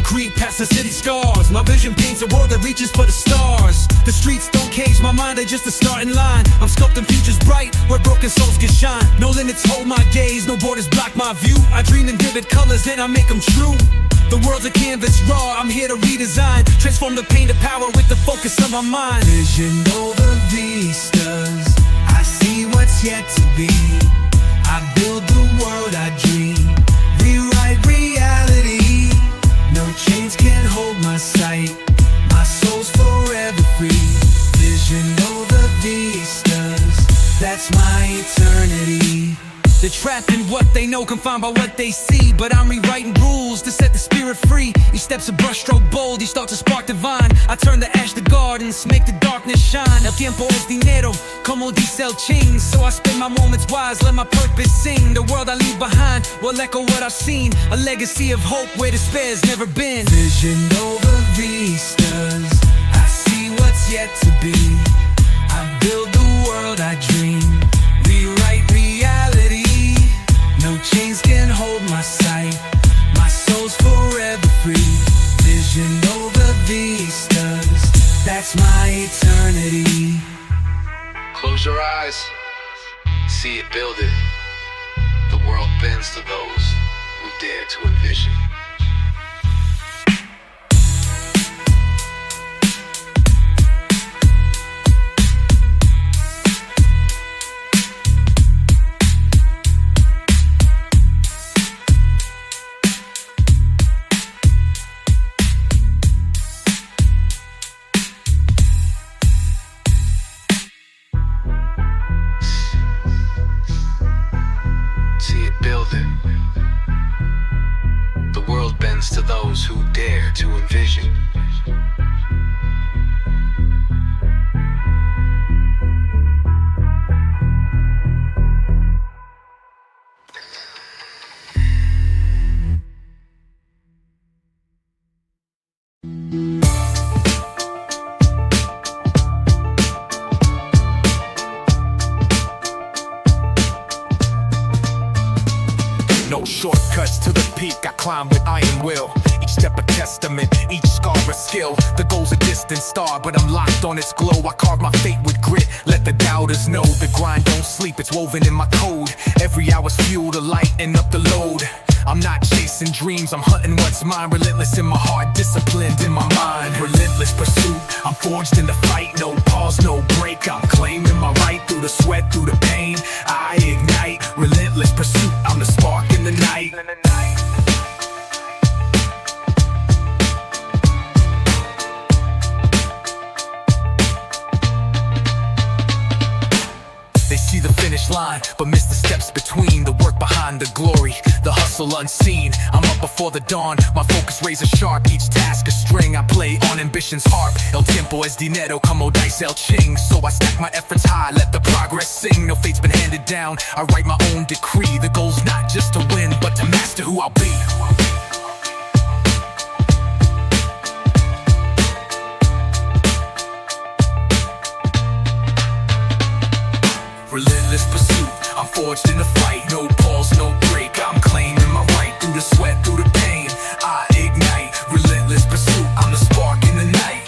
concrete past the city scars. My vision paints a world that reaches for the stars. The streets don't cage my mind, they're just a starting line. I'm sculpting futures bright, where broken souls can shine. No limits hold my gaze, no borders block my view. I dream in vivid colors, then I make them true. The world's a canvas raw, I'm here to redesign. Transform the pain to power with the focus of my mind. Vision over vistas, I see what's yet to be. I build the world I dream, rewrite reality. No chains can hold my sight, my soul's forever free. Vision over vistas, that's my eternity. They're trapped in what they know, confined by what they see. But I'm rewriting rules to set the spirit free. Each step's a brushstroke bold, each thought's a spark divine. I turn the ash to gardens, make the darkness shine. El tiempo es dinero, como dice el ching. So I spend my moments wise, let my purpose sing. The world I leave behind will echo what I've seen. A legacy of hope where despair's never been. Vision over vistas, I see what's yet to be. I build the world I dream, rewrite reality. No chains can hold my sight, my soul's forever free. Vision over vistas, that's my eternity. Close your eyes, see it, build it. The world bends to those who dare to envision. The world bends to those who dare to envision. No shortcuts to the peak, I climb with iron will. Each step a testament, each scar a skill. The goal's a distant star, but I'm locked on its glow. I carve my fate with grit, let the doubters know. The grind don't sleep, it's woven in my code. Every hour's fuel to lighten up the load. I'm not chasing dreams, I'm hunting what's mine. Relentless in my heart, disciplined in my mind. Relentless pursuit, I'm forged in the fight. No pause, no break, I'm claiming my right. Through the sweat, through the pain, I ignite. Relentless pursuit, I'm the spark in the night. They see the finish line, but miss the steps between. The work behind the glory, the hustle unseen. I'm up before the dawn, my focus razor sharp. Each task a string, I play on ambition's harp. El tiempo es dinero, como dice el ching. So I stack my efforts high, let the progress sing. No fate's been handed down, I write my own decree. The goal's not just to win, but to master who I'll be. Relentless pursuit, I'm forged in the fight. No pause, no break, I'm claiming my right. Through the sweat, through the pain, I ignite. Relentless pursuit, I'm the spark in the night.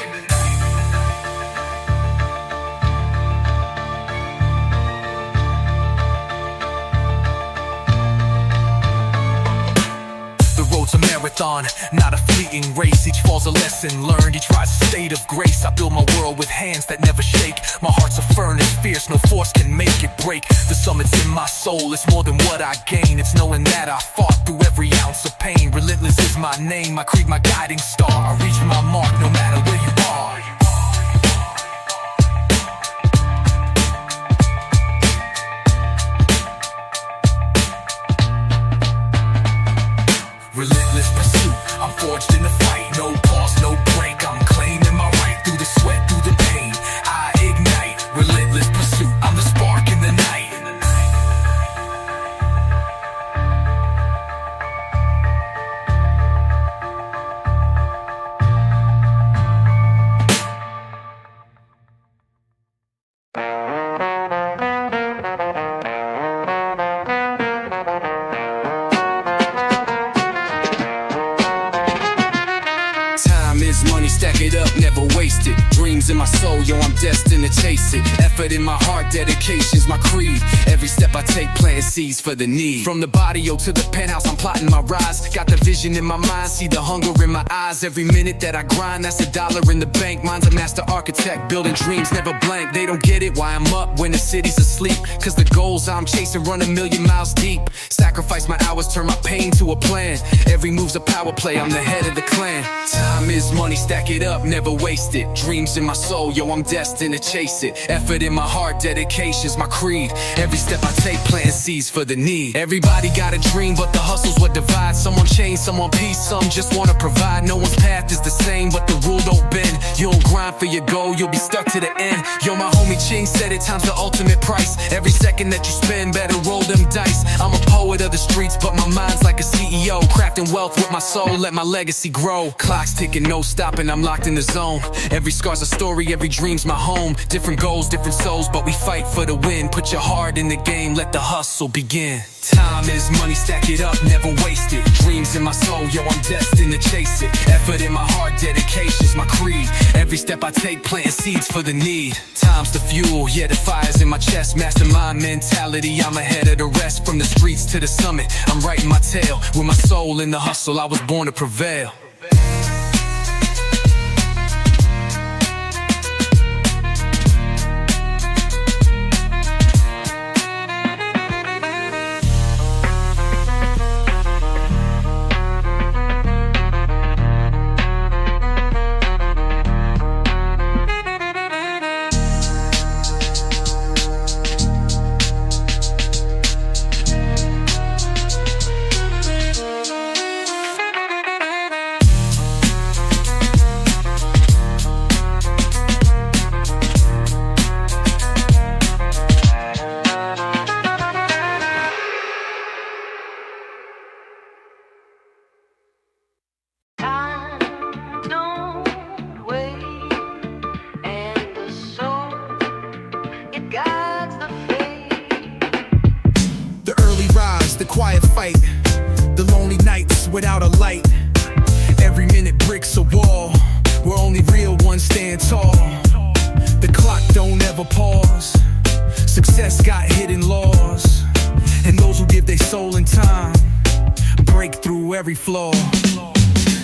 The road's a marathon, not a fleeting race. Each fall's a lesson learned, each rise's a state of grace. I build my world with hands that never shake. My heart's a furnace, fierce, no force can make it break. The summit's in my soul, it's more than what I gain. It's knowing that I fought through every ounce of pain. Relentless is my name, my creed, my guiding star. I reach my mark no matter where you are. Relentless pursuit, I'm forged in the fight. No pause, no break, I'm claiming my right. Through the sweat, through the pain, I ignite. Relentless pursuit, I'm the spark in the night. Dreams in my soul, yo, I'm destined to chase it. Effort in my heart, dedication's my creed. Every step I take, planting seeds for the need. From the barrio to the penthouse, I'm plotting my rise. Got the vision in my mind, see the hunger in my eyes. Every minute that I grind, that's $1 in the bank. Mine's a master architect, building dreams never blank. They don't get it why I'm up when the city's asleep, cause the goals I'm chasing run 1,000,000 miles deep. Sacrifice my hours, turn my pain to a plan. Every move's a power play, I'm the head of the clan. Time is money, stack it up, never waste it. Dreams in my soul, yo, I'm destined to chase it. Effort in my heart, dedication's my creed. Every step I take, planting seeds for the need. Everybody got a dream, but the hustle's what divides. Someone change, someone peace, some just wanna provide. No one's path is the same, but the rule don't bend. You don't grind for your goal, you'll be stuck to the end. Yo, my homie Ching said it, time's the ultimate price. Every second that you spend, better roll them dice. I'm a poet of the streets, but my mind's like a CEO. Crafting wealth with my soul, let my legacy grow. Clock's ticking, no stopping, I'm locked in the zone. Every scar's a story, every dream's my home. Different goals, different souls, but we fight for the win. Put your heart in the game, let the hustle begin. Time is money, stack it up, never waste it. Dreams in my soul, yo, I'm destined to chase it. Effort in my heart, dedication's my creed. Every step I take, planting seeds for the need. Time's the fuel, yeah, the fire's in my chest. Mastermind mentality, I'm ahead of the rest. From the streets to the summit, I'm writing my tale. With my soul in the hustle, I was born to prevail. The quiet fight, the lonely nights without a light. Every minute bricks a wall, where only real ones stand tall. The clock don't ever pause, success got hidden laws. And those who give their soul and time break through every flaw.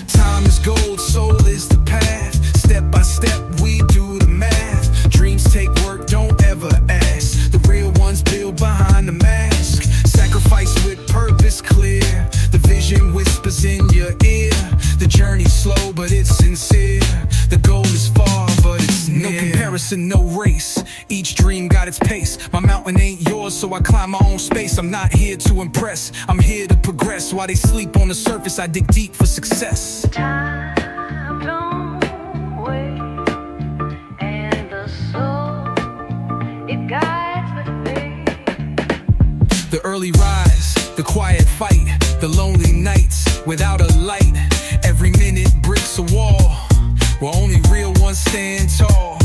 Time is gold, soul is the path. Step by step we do the math. Dreams take work, don't ever ask. The real ones build behind the mask. Sacrifice with purpose clear. The vision whispers in your ear. The journey's slow, but it's sincere. The goal is far, but it's near. No comparison, no race. Each dream got its pace. My mountain ain't yours, so I climb my own space. I'm not here to impress, I'm here to progress. While they sleep on the surface, I dig deep for success. Time don't wait, and the soul, it guides the fate. The early rise, the quiet fight, the lonely nights without a light. Every minute bricks a wall, where only real ones stand tall.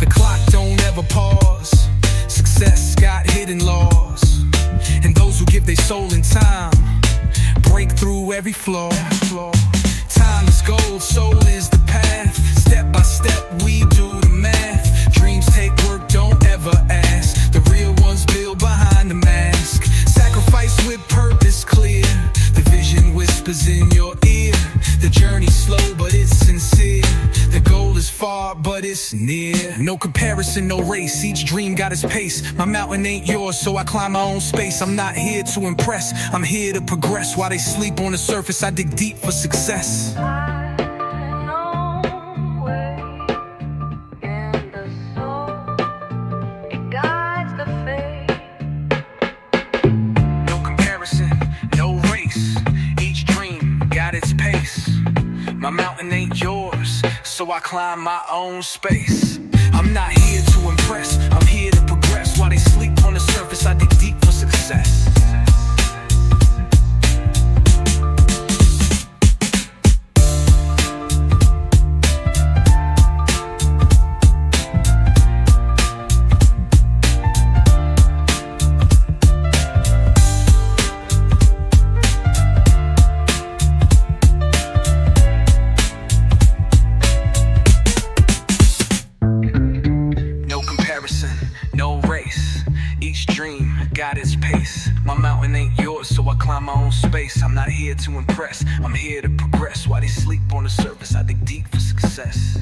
The clock don't ever pause, success got hidden laws. And those who give their soul and time break through every flaw. Time is gold, soul is the path. Step by step we do the math. Dreams take work, don't ever ask. The real ones build behind the mask. Sacrifice with purpose clear. The vision whispers in your ear. The journey's slow, but it's sincere. The goal is far, but it's near. No comparison, no race. Each dream got its pace. My mountain ain't yours, so I climb my own space. I'm not here to impress, I'm here to progress. While they sleep on the surface, I dig deep for success. My mountain ain't yours, so I climb my own space. I'm not here to impress, I'm here to progress. While they sleep on the surface, I dig deep for success. climb my own space. I'm not here to impress, I'm here to progress. While they sleep on the surface, I dig deep for success.